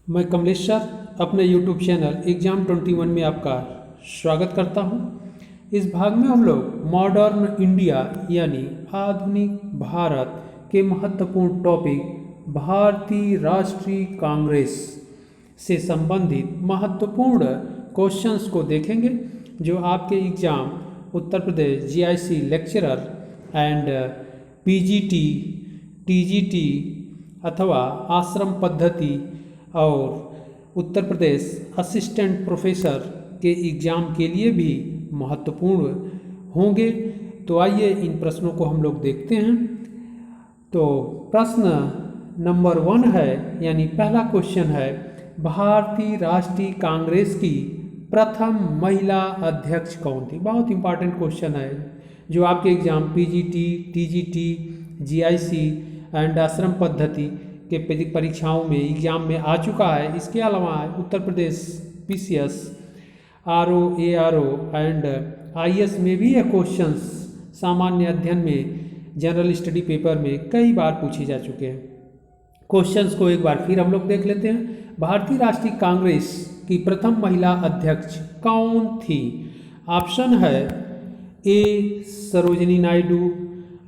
मैं कमलेश सर अपने YouTube channel exam 21 में आपका स्वागत करता हूं। इस भाग में हम लोग मॉडर्न इंडिया यानी आधुनिक भारत के महत्वपूर्ण टॉपिक भारतीय राष्ट्रीय कांग्रेस से संबंधित महत्वपूर्ण क्वेश्चंस को देखेंगे, जो आपके exam Uttar Pradesh GIC lecturer and PGT, TGT अथवा आश्रम पद्धति और उत्तर प्रदेश असिस्टेंट प्रोफेसर के एग्ज़ाम के लिए भी महत्वपूर्ण होंगे। तो आइए इन प्रश्नों को हम लोग देखते हैं। तो प्रश्न नंबर 1 है, यानी पहला क्वेश्चन है, भारतीय राष्ट्रीय कांग्रेस की प्रथम महिला अध्यक्ष कौन थी। बहुत इंपॉर्टेंट क्वेश्चन है, जो आपके exam PGT, TGT, GIC and आश्रम पद्धति के परीक्षाओं में एग्ज़ाम में आ चुका है। इसके अलावा Uttar Pradesh PCS, RO, ARO and IAS में भी ये क्वेश्चंस सामान्य अध्ययन में जनरल स्टडी पेपर में कई बार पूछे जा चुके हैं। क्वेश्चंस को एक बार फिर हम लोग देख लेते हैं। भारतीय राष्ट्रीय कांग्रेस की प्रथम महिला अध्यक्ष कौन थी। ऑप्शन है ए सरोजिनी नायडू,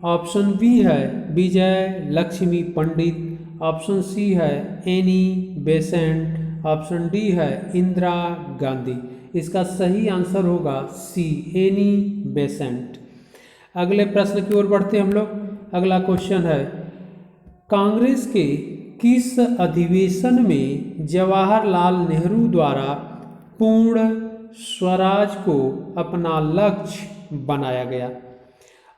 ऑप्शन बी है विजय लक्ष्मी पंडित, ऑप्शन सी है एनी बेसेंट, ऑप्शन डी है इंदिरा गांधी। इसका सही आंसर होगा सी, एनी बेसेंट। अगले प्रश्न की ओर बढ़ते हैं हम लोग। अगला क्वेश्चन है, कांग्रेस के किस अधिवेशन में जवाहरलाल नेहरू द्वारा पूर्ण स्वराज को अपना लक्ष्य बनाया गया।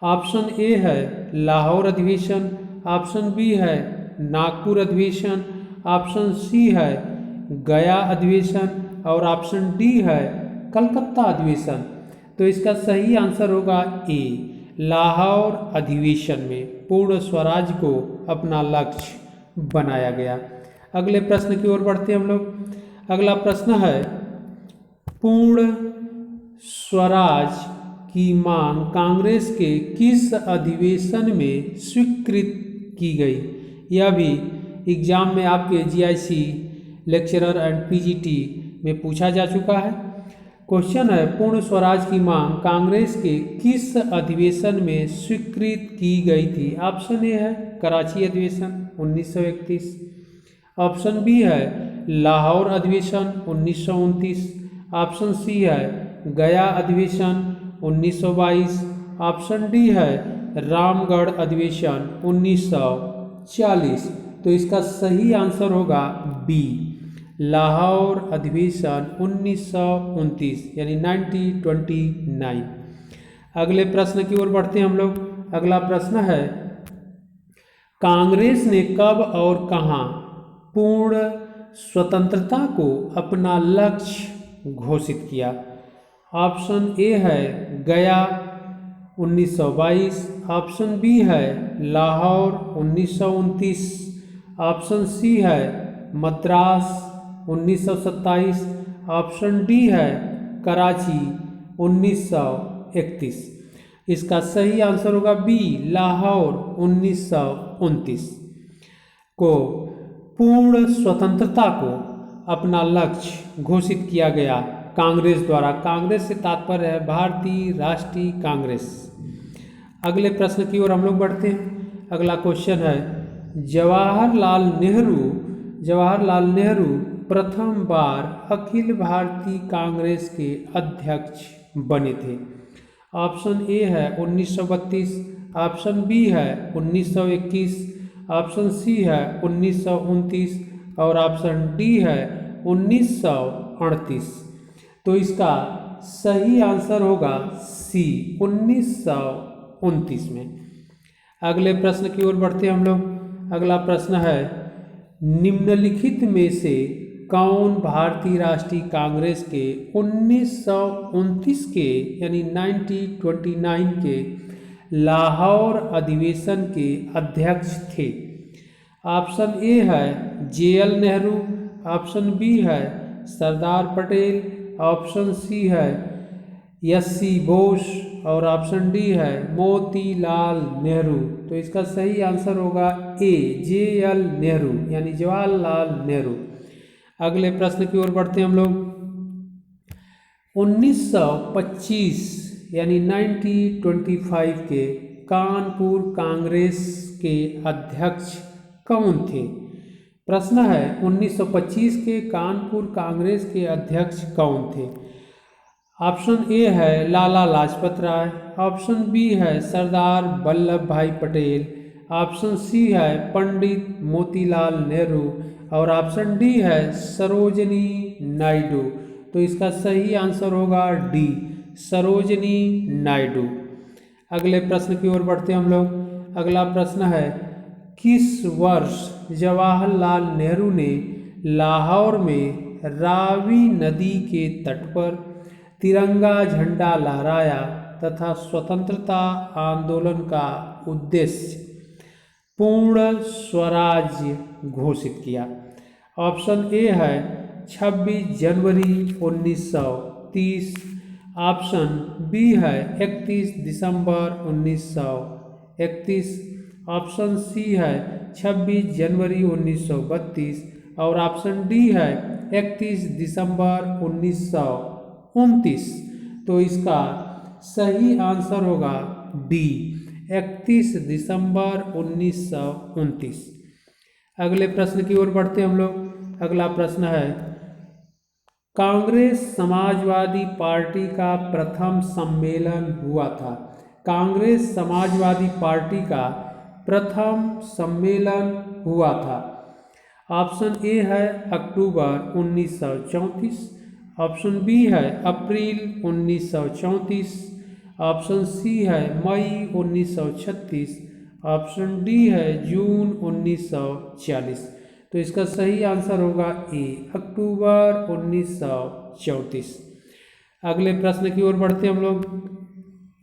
ऑप्शन ए है लाहौर अधिवेशन, ऑप्शन बी है नागपुर अधिवेशन, ऑप्शन सी है गया अधिवेशन और ऑप्शन डी है कलकत्ता अधिवेशन। तो इसका सही आंसर होगा ए, लाहौर अधिवेशन में पूर्ण स्वराज को अपना लक्ष्य बनाया गया। अगले प्रश्न की ओर बढ़ते हैं हम लोग। अगला प्रश्न है, पूर्ण स्वराज की मांग कांग्रेस के किस अधिवेशन में स्वीकृत की गई। यह भी एग्जाम में आपके जीआईसी लेक्चरर एंड पीजीटी में पूछा जा चुका है। क्वेश्चन है, पूर्ण स्वराज की मांग कांग्रेस के किस अधिवेशन में स्वीकृत की गई थी। ऑप्शन ए है कराची अधिवेशन 1931, ऑप्शन बी है लाहौर अधिवेशन 1929, ऑप्शन सी है गया अधिवेशन 1922, ऑप्शन डी है रामगढ़ अधिवेशन 1940। तो इसका सही आंसर होगा बी, लाहौर अधिवेशन 1929 यानी 1929। अगले प्रश्न की ओर बढ़ते हैं हम लोग। अगला प्रश्न है, कांग्रेस ने कब और कहां पूर्ण स्वतंत्रता को अपना लक्ष्य घोषित किया। ऑप्शन ए है गया 1922, ऑप्शन बी है लाहौर 1929, ऑप्शन सी है मद्रास 1927, ऑप्शन डी है कराची 1931। इसका सही आंसर होगा बी, लाहौर 1929 को पूर्ण स्वतंत्रता को अपना लक्ष्य घोषित किया गया कांग्रेस द्वारा। कांग्रेस से तात्पर्य है भारतीय राष्ट्रीय कांग्रेस। अगले प्रश्न की ओर हम लोग बढ़ते हैं। अगला क्वेश्चन है, जवाहरलाल नेहरू प्रथम बार अखिल भारतीय कांग्रेस के अध्यक्ष बने थे। ऑप्शन ए है 1932, ऑप्शन बी है 1921, ऑप्शन सी है 1929 और ऑप्शन डी है 1938। तो इसका सही आंसर होगा सी, 1929 में। अगले प्रश्न की ओर बढ़ते हैं हम लोग। अगला प्रश्न है, निम्नलिखित में से कौन भारतीय राष्ट्रीय कांग्रेस के 1929 के यानी 1929 के लाहौर अधिवेशन के अध्यक्ष थे। ऑप्शन ए है जेएल नेहरू, ऑप्शन बी है सरदार पटेल, ऑप्शन सी है एससी बोस और ऑप्शन डी है मोतीलाल नेहरू। तो इसका सही आंसर होगा ए, जेएल नेहरू यानी जवाहरलाल नेहरू। अगले प्रश्न की ओर बढ़ते हैं हम लोग। 1925 यानी 1925 के कानपुर कांग्रेस के अध्यक्ष कौन थे? प्रश्न है 1925 के कानपुर कांग्रेस के अध्यक्ष कौन थे? ऑप्शन ए है लाला लाजपत राय, ऑप्शन बी है सरदार वल्लभ भाई पटेल, ऑप्शन सी है पंडित मोतीलाल नेहरू और ऑप्शन डी है सरोजनी नायडू। तो इसका सही आंसर होगा डी, सरोजनी नायडू। अगले प्रश्न की ओर बढ़ते हैं हम लोग। अगला प्रश्न है किस वर्ष जवाहरलाल नेहरू ने लाहौर में रावी नदी के तट पर तिरंगा झंडा लहराया तथा स्वतंत्रता आंदोलन का उद्देश्य पूर्ण स्वराज्य घोषित किया? ऑप्शन ए है 26 जनवरी 1930, ऑप्शन बी है 31 दिसंबर 1931, ऑप्शन सी है 26 जनवरी 1932 और ऑप्शन डी है 31 दिसंबर 1929। तो इसका सही आंसर होगा डी, 31 दिसंबर 1929। अगले प्रश्न की ओर बढ़ते हैं हम लोग। अगला प्रश्न है कांग्रेस समाजवादी पार्टी का प्रथम सम्मेलन हुआ था? कांग्रेस समाजवादी पार्टी का प्रथम सम्मेलन हुआ था? ऑप्शन ए है अक्टूबर 1934, ऑप्शन बी है अप्रैल 1934, ऑप्शन सी है मई 1936, ऑप्शन डी है जून 1940। तो इसका सही आंसर होगा ए, अक्टूबर 1934। अगले प्रश्न की ओर बढ़ते हैं हम लोग।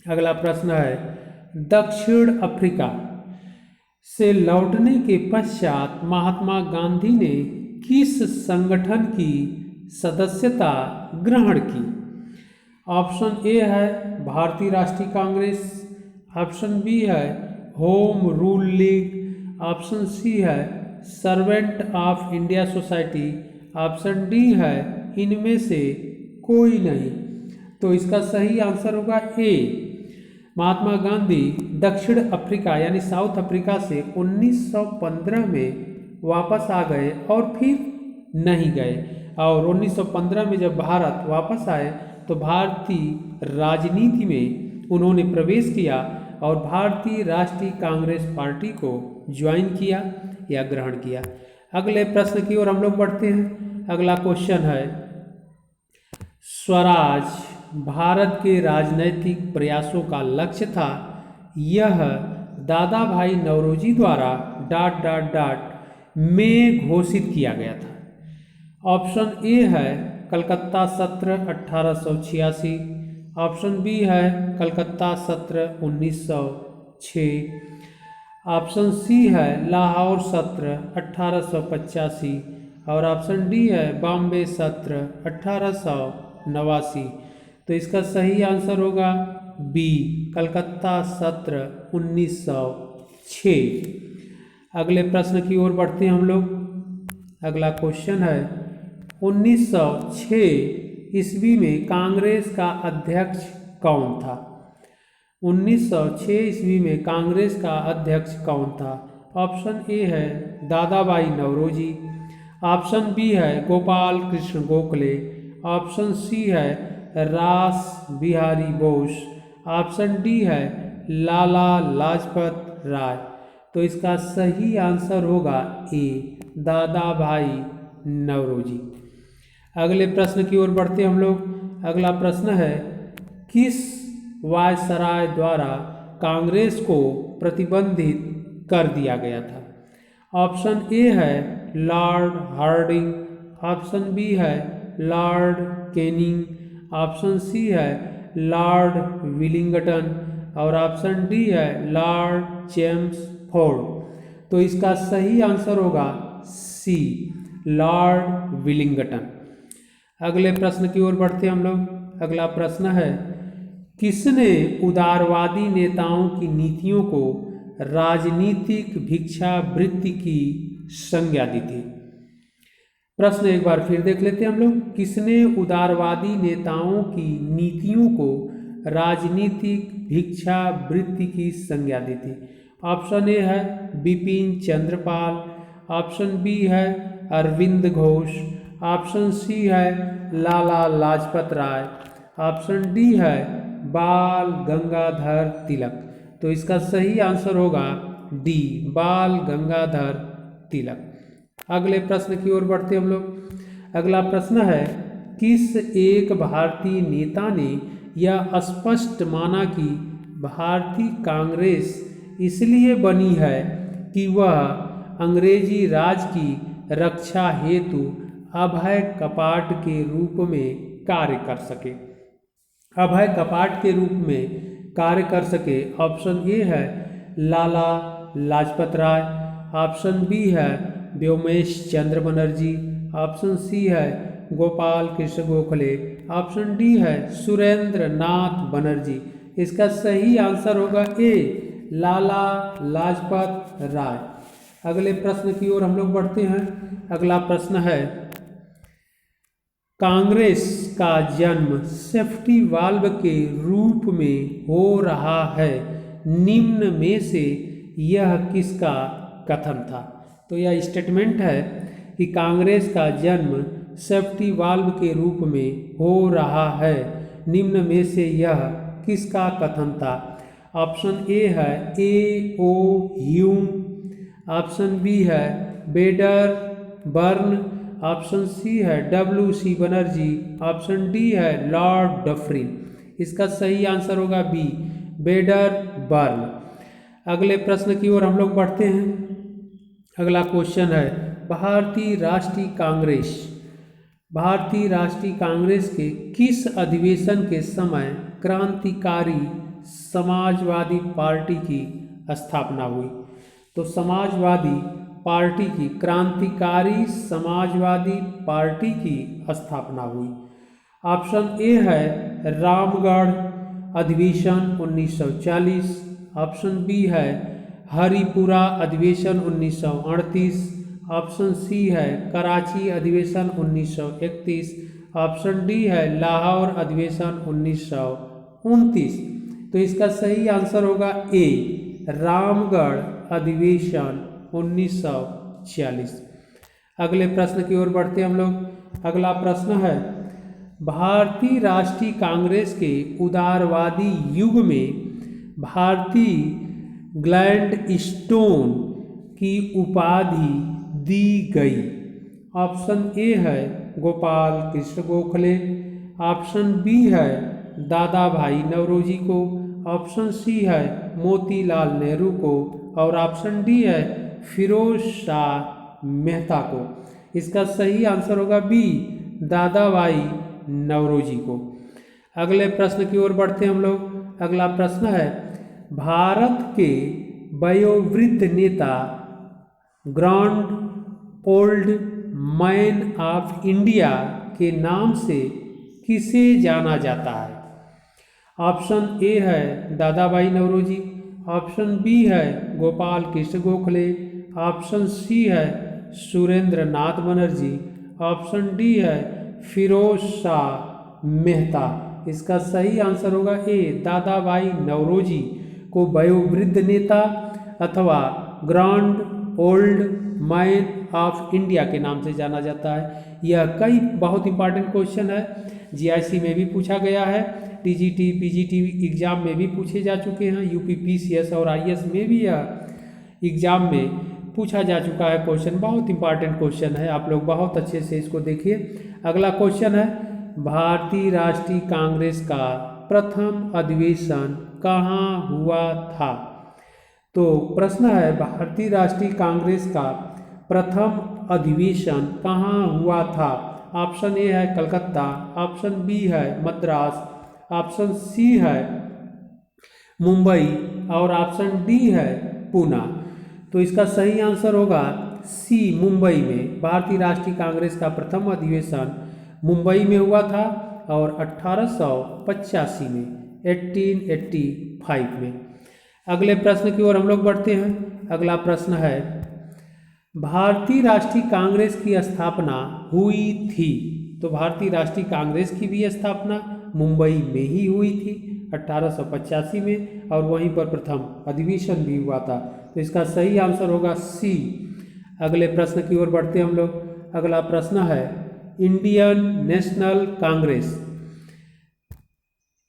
अगला प्रश्न है दक्षिण अफ्रीका से लौटने के पश्चात महात्मा गांधी ने किस संगठन की सदस्यता ग्रहण की? ऑप्शन ए है Bharatiya Rashtriya Congress, option B है home rule league, option C है servant of India society, option D है इनमें से कोई नहीं। तो इसका सही आंसर होगा ए, महात्मा गांधी दक्षिण अफ्रीका यानी साउथ अफ्रीका से 1915 में वापस आ गए और फिर नहीं गए, और 1915 में जब भारत वापस आए तो भारतीय राजनीति में उन्होंने प्रवेश किया और भारतीय राष्ट्रीय कांग्रेस पार्टी को ज्वाइन किया या ग्रहण किया। अगले प्रश्न की ओर हम लोग बढ़ते हैं। अगला क्वेश्चन है स्वराज भारत के राजनैतिक प्रयासों का लक्ष्य था, यह दादा भाई नौरोजी द्वारा ... में घोषित किया गया था। ऑप्शन ए है कलकत्ता सत्र 1886, ऑप्शन बी है कलकत्ता सत्र 1906, ऑप्शन सी है लाहौर सत्र 1885 और ऑप्शन डी है बॉम्बे सत्र 1889। तो इसका सही आंसर होगा बी, कलकत्ता सत्र 1906। अगले प्रश्न की ओर बढ़ते हैं हम लोग। अगला क्वेश्चन है 1906 ईस्वी में कांग्रेस का अध्यक्ष कौन था? 1906 ईस्वी में कांग्रेस का अध्यक्ष कौन था? ऑप्शन ए है दादा भाई नौरोजी, ऑप्शन बी है गोपाल कृष्ण गोखले, ऑप्शन सी है रास बिहारी बोस, ऑप्शन डी है लाला लाजपत राय। तो इसका सही आंसर होगा ए, दादा भाई नौरोजी। अगले प्रश्न की ओर बढ़ते हम लोग। अगला प्रश्न है किस वायसराय द्वारा कांग्रेस को प्रतिबंधित कर दिया गया था? ऑप्शन ए है लॉर्ड हार्डिंग, ऑप्शन बी है लॉर्ड कैनिंग, ऑप्शन सी है लॉर्ड विलिंगटन और ऑप्शन डी है लॉर्ड जेम्स फोर्ड। तो इसका सही आंसर होगा सी, लॉर्ड विलिंगटन। अगले प्रश्न की ओर बढ़ते हम लोग। अगला प्रश्न है किसने उदारवादी नेताओं की नीतियों को राजनीतिक भिक्षावृत्ति की संज्ञा दी थी? प्रश्न एक बार फिर देख लेते हैं हम लोग। किसने उदारवादी नेताओं की नीतियों को राजनीतिक भिक्षावृत्ति की संज्ञा दी थी? ऑप्शन ए है बिपिन चंद्रपाल, ऑप्शन बी है अरविंद घोष, ऑप्शन सी है लाला लाजपत राय, ऑप्शन डी है बाल गंगाधर तिलक। तो इसका सही आंसर होगा डी, बाल गंगाधर तिलक। अगले प्रश्न की ओर बढ़ते हम लोग। अगला प्रश्न है, किस एक भारतीय नेता ने यह स्पष्ट माना कि भारतीय कांग्रेस इसलिए बनी है कि वह अंग्रेजी राज की रक्षा हेतु अभय कपाट के रूप में कार्य कर सके? अभय कपाट के रूप में कार्य कर सके। ऑप्शन ए है लाला लाजपत राय, ऑप्शन बी है व्योमेश चंद्र बनर्जी, ऑप्शन सी है गोपाल कृष्ण गोखले, ऑप्शन डी है सुरेंद्र नाथ बनर्जी। इसका सही आंसर होगा ए, लाला लाजपत राय। अगले प्रश्न की ओर हम लोग बढ़ते हैं। अगला प्रश्न है, कांग्रेस का जन्म सेफ्टी वाल्व के रूप में हो रहा है, निम्न में से यह किसका कथन था? तो यह स्टेटमेंट है कि कांग्रेस का जन्म सेफ्टी वाल्व के रूप में हो रहा है, निम्न में से यह किसका कथन था? ऑप्शन ए है A O Hume, option B है बेडर बर्न, ऑप्शन सी है W C Banerjee, option D है लॉर्ड डफरिन। इसका सही आंसर होगा बी, बेडर बर्न। अगले प्रश्न की ओर हम लोग बढ़ते हैं। अगला क्वेश्चन है, भारतीय राष्ट्रीय कांग्रेस के किस अधिवेशन के समय क्रांतिकारी समाजवादी पार्टी की स्थापना हुई? तो क्रांतिकारी समाजवादी पार्टी की स्थापना हुई। ऑप्शन ए है रामगढ़ अधिवेशन 1940, ऑप्शन बी है हरिपुरा अधिवेशन 1938, ऑप्शन सी है कराची अधिवेशन 1931, ऑप्शन डी है लाहौर अधिवेशन 1929। तो इसका सही आंसर होगा ए, रामगढ़ अधिवेशन 1940। अगले प्रश्न की ओर बढ़ते हम लोग। अगला प्रश्न है, भारतीय राष्ट्रीय कांग्रेस के उदारवादी युग में भारतीय ग्लैडस्टोन की उपाधि दी गई। ऑप्शन ए है गोपाल कृष्ण गोखले, ऑप्शन बी है दादा भाई नौरोजी को, ऑप्शन सी है मोतीलाल नेहरू को, और ऑप्शन डी है फिरोज शाह मेहता को। इसका सही आंसर होगा बी, दादा भाई नौरोजी को। अगले प्रश्न की ओर बढ़ते हम लोग। अगला प्रश्न है, भारत के वयोवृद्ध नेता grand old man of India के नाम से किसे जाना जाता है? ऑप्शन ए है दादा भाई नौरोजी, ऑप्शन बी है गोपाल कृष्ण गोखले, ऑप्शन सी है सुरेंद्र नाथ बनर्जी, ऑप्शन डी है फिरोज शाह मेहता। इसका सही आंसर होगा ए, दादा भाई नौरोजी को वयोवृद्ध नेता अथवा grand old man of India के नाम से जाना जाता है। यह कई बहुत इंपॉर्टेंट क्वेश्चन है, जीआईसी में भी पूछा गया है, टीजीटी पीजीटी एग्जाम में भी पूछे जा चुके हैं, यूपी पीसीएस और आईएएस में भी यह एग्जाम में पूछा जा चुका है क्वेश्चन। बहुत इंपॉर्टेंट क्वेश्चन है, आप लोग बहुत अच्छे से इसको देखिए। अगला क्वेश्चन है, भारतीय राष्ट्रीय कांग्रेस का प्रथम अधिवेशन कहाँ हुआ था? तो प्रश्न है, भारतीय राष्ट्रीय कांग्रेस का प्रथम अधिवेशन कहाँ हुआ था? ऑप्शन ए है कलकत्ता, ऑप्शन बी है मद्रास, ऑप्शन सी है मुंबई और ऑप्शन डी है पूना। तो इसका सही आंसर होगा सी, मुंबई में। भारतीय राष्ट्रीय कांग्रेस का प्रथम अधिवेशन मुंबई में हुआ था और 1885 में, 1885 में। अगले प्रश्न की ओर हम लोग बढ़ते हैं। अगला प्रश्न है, भारतीय राष्ट्रीय कांग्रेस की स्थापना हुई थी। तो भारतीय राष्ट्रीय कांग्रेस की भी स्थापना मुंबई में ही हुई थी 1885 में, और वहीं पर प्रथम अधिवेशन भी हुआ था। तो इसका सही आंसर होगा सी। अगले प्रश्न की ओर बढ़ते हम लोग। अगला प्रश्न है Indian national Congress.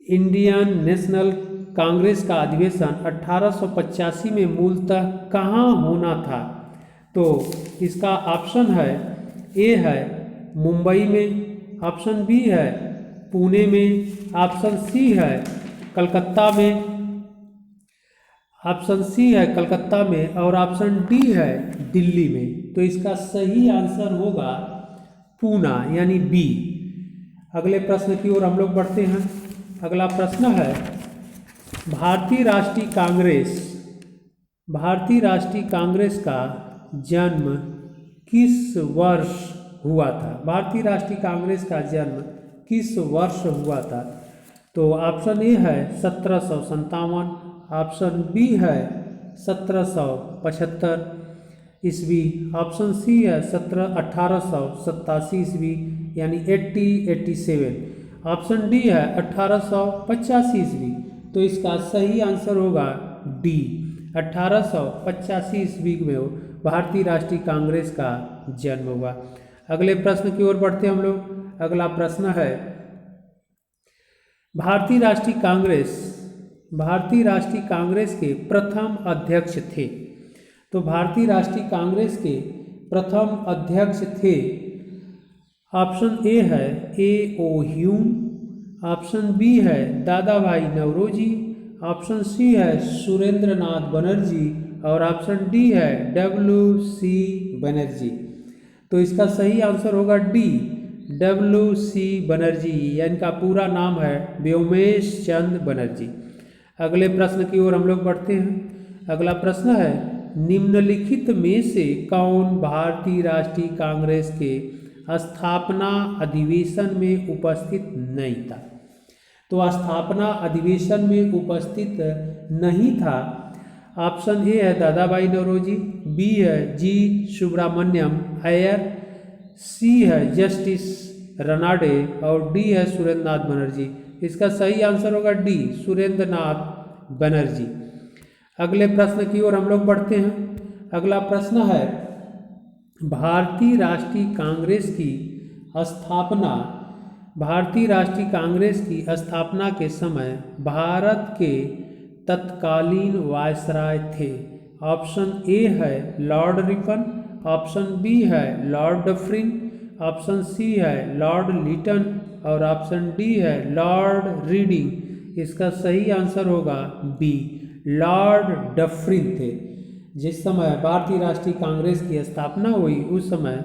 Indian national Congress का अधिवेशन 1885 में मूलतः कहाँ होना था? तो इसका ऑप्शन है, ए है मुंबई में, ऑप्शन बी है पुणे में, ऑप्शन सी है कलकत्ता में, ऑप्शन सी है कलकत्ता में, और ऑप्शन डी है दिल्ली में। तो इसका सही आंसर होगा पूना यानी बी। अगले प्रश्न की ओर हम लोग बढ़ते हैं। अगला प्रश्न है भारतीय राष्ट्रीय कांग्रेस का जन्म किस वर्ष हुआ था? भारतीय राष्ट्रीय कांग्रेस का जन्म किस वर्ष हुआ था? तो ऑप्शन ए है 1757, ऑप्शन बी है 1775 ईस्वी, ऑप्शन सी है 1887 ईस्वी यानी 1887, ऑप्शन डी है 1885 ईस्वी। तो इसका सही आंसर होगा डी, 1885 ईस्वी में भारतीय राष्ट्रीय कांग्रेस का जन्म हुआ। अगले प्रश्न की ओर बढ़ते हम लोग। अगला प्रश्न है भारतीय राष्ट्रीय कांग्रेस के प्रथम अध्यक्ष थे। तो भारतीय राष्ट्रीय कांग्रेस के प्रथम अध्यक्ष थे, ऑप्शन ए है A O Hume, option B है दादा भाई नौरोजी, ऑप्शन सी है सुरेंद्र नाथ बनर्जी, और ऑप्शन डी है WC बनर्जी। तो इसका सही आंसर होगा डी, WC बनर्जी, इनका पूरा नाम है व्योमेश चंद्र बनर्जी। अगले प्रश्न की ओर हम लोग बढ़ते हैं। अगला प्रश्न है निम्नलिखित में से कौन भारतीय राष्ट्रीय कांग्रेस के स्थापना अधिवेशन में उपस्थित नहीं था? तो स्थापना अधिवेशन में उपस्थित नहीं था। ऑप्शन ए है दादा भाई नौरोजी, बी है जी सुब्रमण्यम अय्यर, सी है जस्टिस रनाडे, और डी है सुरेंद्र नाथ बनर्जी। इसका सही आंसर होगा डी, सुरेंद्र नाथ बनर्जी। अगले प्रश्न की ओर हम लोग बढ़ते हैं। अगला प्रश्न है भारतीय राष्ट्रीय कांग्रेस की स्थापना के समय भारत के तत्कालीन वायसराय थे। ऑप्शन ए है लॉर्ड रिपन, ऑप्शन बी है लॉर्ड डफरिन, ऑप्शन सी है लॉर्ड लिटन, और ऑप्शन डी है लॉर्ड रीडिंग। इसका सही आंसर होगा बी, लॉर्ड डफरिन थे। जिस समय भारतीय राष्ट्रीय कांग्रेस की स्थापना हुई उस समय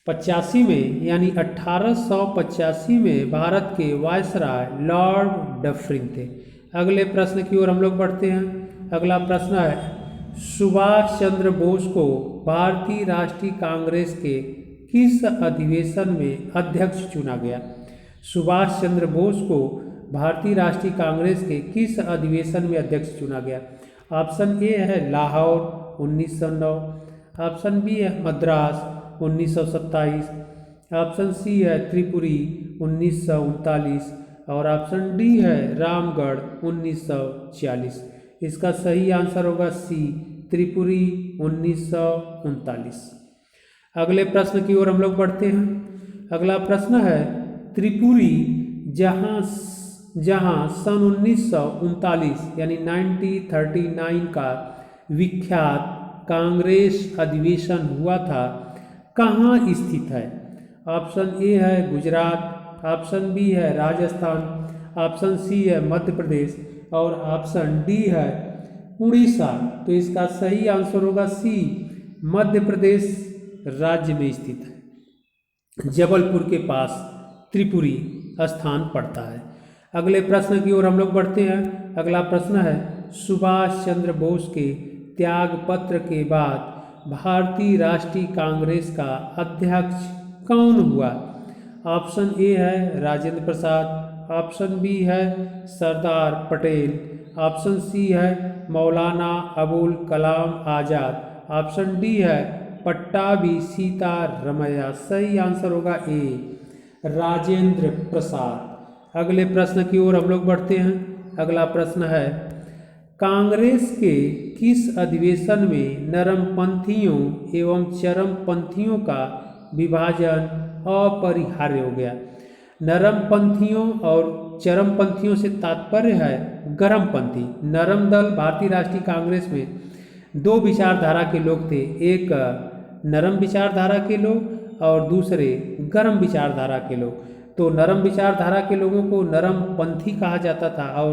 85 में यानी 1885 में भारत के वायसराय लॉर्ड डफरिन थे। अगले प्रश्न की ओर हम लोग बढ़ते हैं। अगला प्रश्न है सुभाष चंद्र बोस को भारतीय राष्ट्रीय कांग्रेस के किस अधिवेशन में अध्यक्ष चुना गया? सुभाष चंद्र बोस को भारतीय राष्ट्रीय कांग्रेस के किस अधिवेशन में अध्यक्ष चुना गया? ऑप्शन ए है लाहौर 1909, ऑप्शन बी है मद्रास 1927, ऑप्शन सी है त्रिपुरी 1939, और ऑप्शन डी है रामगढ़ 1940। इसका सही आंसर होगा सी, त्रिपुरी 1939। अगले प्रश्न की ओर हम लोग बढ़ते हैं। अगला प्रश्न है त्रिपुरी जहां सन 1939 यानी 1939 का विख्यात कांग्रेस अधिवेशन हुआ था, कहाँ स्थित है? ऑप्शन ए है गुजरात, ऑप्शन बी है राजस्थान, ऑप्शन सी है मध्य प्रदेश, और ऑप्शन डी है उड़ीसा। तो इसका सही आंसर होगा सी, मध्य प्रदेश राज्य में स्थित है। जबलपुर के पास त्रिपुरी स्थान पड़ता है। अगले प्रश्न की ओर हम लोग बढ़ते हैं। अगला प्रश्न है सुभाष चंद्र बोस के त्याग पत्र के बाद भारतीय राष्ट्रीय कांग्रेस का अध्यक्ष कौन हुआ? ऑप्शन ए है राजेंद्र प्रसाद, ऑप्शन बी है सरदार पटेल, ऑप्शन सी है मौलाना अबुल कलाम आज़ाद, ऑप्शन डी है पट्टाभी सीतारमैया। सही आंसर होगा ए, राजेंद्र प्रसाद। अगले प्रश्न की ओर हम लोग बढ़ते हैं। अगला प्रश्न है, कांग्रेस के किस अधिवेशन में नरमपंथियों एवं चरमपंथियों का विभाजन अपरिहार्य हो गया? नरमपंथियों और चरमपंथियों से तात्पर्य है गरमपंथी। नरम दल भारतीय राष्ट्रीय कांग्रेस में दो विचारधारा के लोग थे, एक नरम विचारधारा के लोग और दूसरे गरम विचारधारा के लोग। तो नरम विचारधारा के लोगों को नरमपंथी कहा जाता था और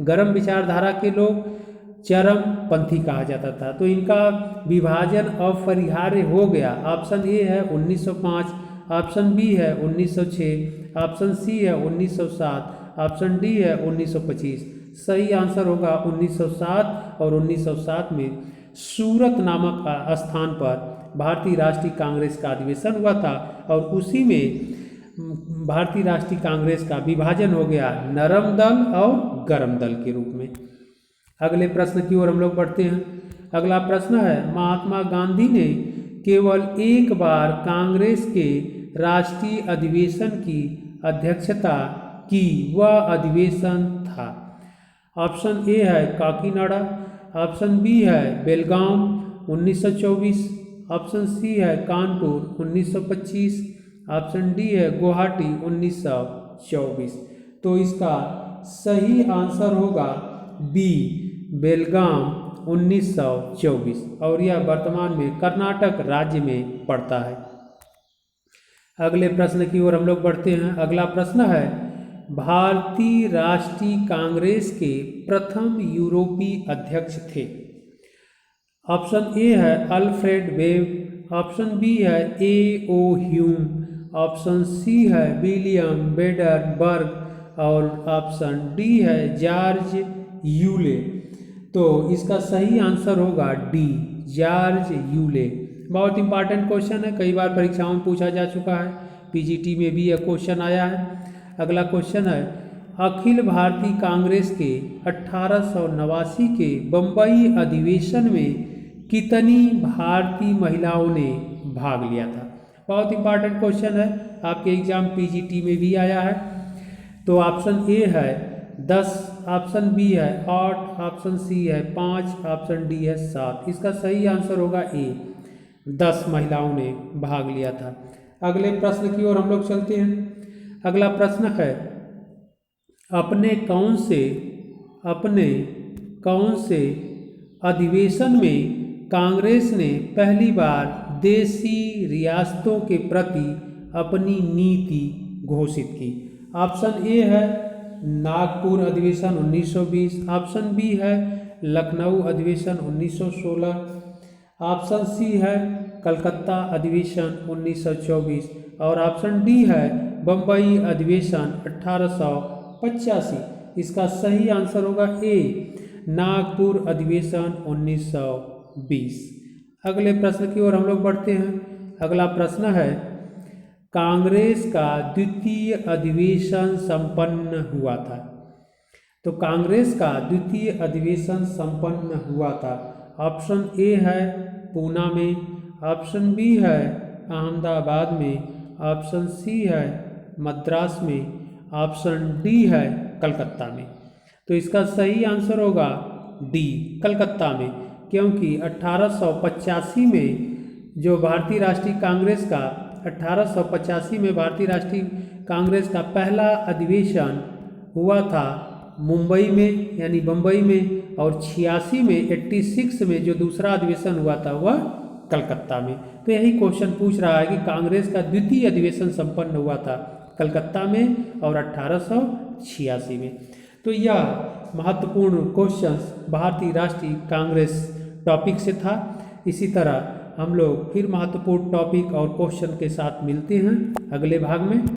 गरम विचारधारा के लोग चरमपंथी कहा जाता था। तो इनका विभाजन अपरिहार्य हो गया। ऑप्शन ए है 1905, ऑप्शन बी है 1906, ऑप्शन सी है 1907, ऑप्शन डी है 1925। सही आंसर होगा 1907 और 1907 में सूरत नामक स्थान पर भारतीय राष्ट्रीय कांग्रेस का अधिवेशन हुआ था और उसी में भारतीय राष्ट्रीय कांग्रेस का विभाजन हो गया नरम दल और गरम दल के रूप में। अगले प्रश्न की ओर हम लोग बढ़ते हैं। अगला प्रश्न है, महात्मा गांधी ने केवल एक बार कांग्रेस के राष्ट्रीय अधिवेशन की अध्यक्षता की, वह अधिवेशन था? ऑप्शन ए है काकीनाडा, ऑप्शन बी है बेलगाम 1924, ऑप्शन सी है कानपुर 1925, ऑप्शन डी है गुवाहाटी 1924। तो इसका सही आंसर होगा बी, बेलगाम 1924 और यह वर्तमान में कर्नाटक राज्य में पड़ता है। अगले प्रश्न की ओर हम लोग बढ़ते हैं। अगला प्रश्न है, भारतीय राष्ट्रीय कांग्रेस के प्रथम यूरोपीय अध्यक्ष थे? ऑप्शन ए है अल्फ्रेड वेब, ऑप्शन बी है A O Hume, option C है विलियम बेडरबर्ग और ऑप्शन डी है जॉर्ज यूले। तो इसका सही आंसर होगा डी, जॉर्ज यूले। बहुत इंपॉर्टेंट क्वेश्चन है, कई बार परीक्षाओं में पूछा जा चुका है, पीजीटी में भी यह क्वेश्चन आया है। अगला क्वेश्चन है, अखिल भारतीय कांग्रेस के 1889 के बम्बई अधिवेशन में कितनी भारतीय महिलाओं ने भाग लिया था? बहुत इंपॉर्टेंट क्वेश्चन है, आपके एग्जाम पीजीटी में भी आया है। तो ऑप्शन ए है 10, ऑप्शन बी है 8, ऑप्शन सी है 5, ऑप्शन डी है 7। इसका सही आंसर होगा ए, 10 महिलाओं ने भाग लिया था। अगले प्रश्न की ओर हम लोग चलते हैं। अगला प्रश्न है, अपने कौन से अधिवेशन में कांग्रेस ने पहली बार देशी रियासतों के प्रति अपनी नीति घोषित की? ऑप्शन ए है नागपुर अधिवेशन 1920, ऑप्शन बी है लखनऊ अधिवेशन 1916, ऑप्शन सी है कलकत्ता अधिवेशन 1924 और ऑप्शन डी है बम्बई अधिवेशन 1885। इसका सही आंसर होगा ए, नागपुर अधिवेशन 1920। अगले प्रश्न की ओर हम लोग बढ़ते हैं। अगला प्रश्न है, कांग्रेस का द्वितीय अधिवेशन संपन्न हुआ था? तो कांग्रेस का द्वितीय अधिवेशन संपन्न हुआ था। ऑप्शन ए है पूना में, ऑप्शन बी है अहमदाबाद में, ऑप्शन सी है मद्रास में, ऑप्शन डी है कलकत्ता में। तो इसका सही आंसर होगा डी, कलकत्ता में, क्योंकि 1885 में जो भारतीय राष्ट्रीय कांग्रेस का 1885 में भारतीय राष्ट्रीय कांग्रेस का पहला अधिवेशन हुआ था मुंबई में यानी बम्बई में, और 86 में 86 में जो दूसरा अधिवेशन हुआ था वह कलकत्ता में। तो यही क्वेश्चन पूछ रहा है कि कांग्रेस का द्वितीय अधिवेशन संपन्न हुआ था कलकत्ता में और 1886 में। तो यह महत्वपूर्ण क्वेश्चंस भारतीय राष्ट्रीय कांग्रेस टॉपिक से था। इसी तरह हम लोग फिर महत्वपूर्ण टॉपिक और क्वेश्चन के साथ मिलते हैं अगले भाग में।